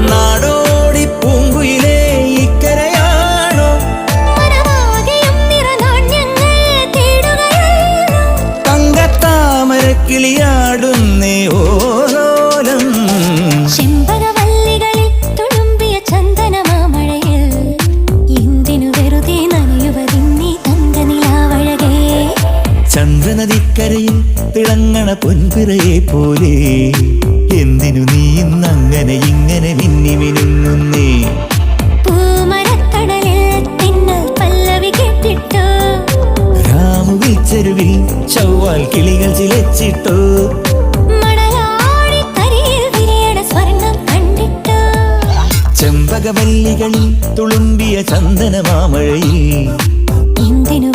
നാടോടി പൂങ്കുയിലേ ഇക്കരയാണോ തങ്കത്താമരക്കിളിയാടുന്നേ ഓരോലം ചന്ദ്രനദിക്കരയിൽ തിളങ്ങണ പൊൻപിറയെ പോലെ എന്തിനു നീ ഇന്നങ്ങനെ ഇങ്ങനെ മിന്നി മിനുങ്ങുന്നേ രാമുവിൽ ചെരുവിൽ ചൊവ്വാൽ കിളികൾ ചിലച്ചിട്ടോ ചെമ്പകവല്ലികളിൽ തുളുമ്പിയ ചന്ദനമാമഴയിൽ എന്തിനു